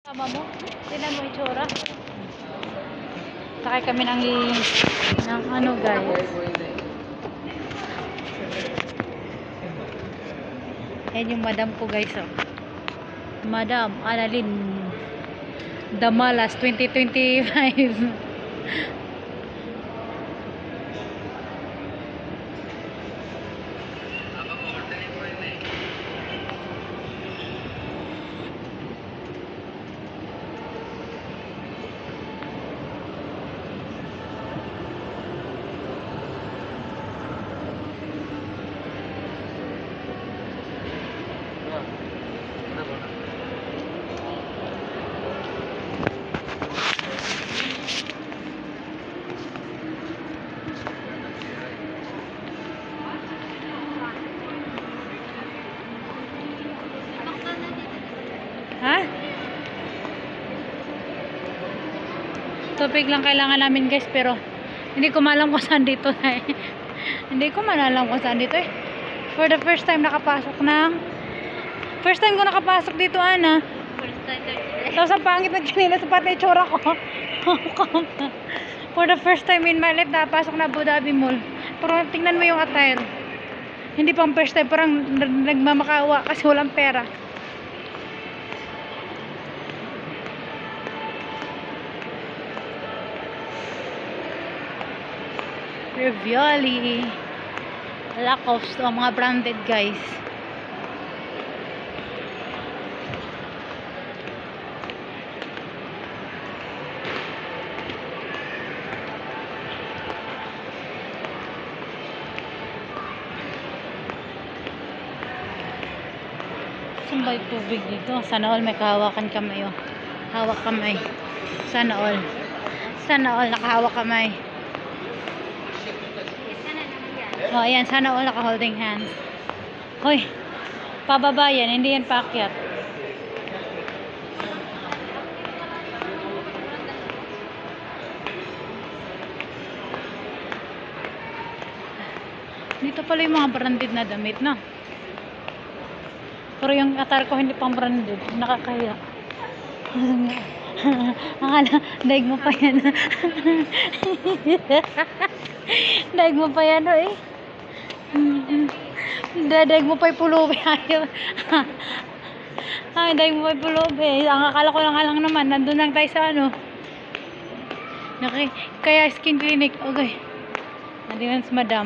Tama mo? Tingnan mo itsura. Sakay kami ng ano guys. Ayan yung madam ko guys. Oh. Madam Annalyn Damalas 2025. Ha? Tubig lang kailangan namin guys, pero hindi ko maalam kung saan dito eh. Hindi ko maalam kung saan dito eh. For the first time first time ko nakapasok dito, Ana. First time Tapos ang pangit na kanina sa pati itsura ko. For the first time in my life nakapasok na Abu Dhabi Mall. Pero tingnan mo yung attire. Hindi pang first time, parang nagmamakawa kasi walang pera. Ravioli, Lacoste, ang mga branded guys. Saan ba yung tubig dito? Sana all may kahawakan kamay. Oh. Hawak kamay. Sana all. Sana all nakahawak kamay. Oh, ayan. Sana all naka-holding hands. Hoy, pababa yan. Hindi yan paakyat. Dito pala yung mga branded na damit, no? Pero yung attire ko hindi pang branded. Nakakaya. Akala, daig mo pa yan. Daig mo pa yan, oh, eh. Daig mo pa yung pulubi. Ay, daig mo pa yung pulubi. Ang akala ko lang naman, nandun lang tayo sa ano. Kaya skin clinic. Okay. Nandun si madam.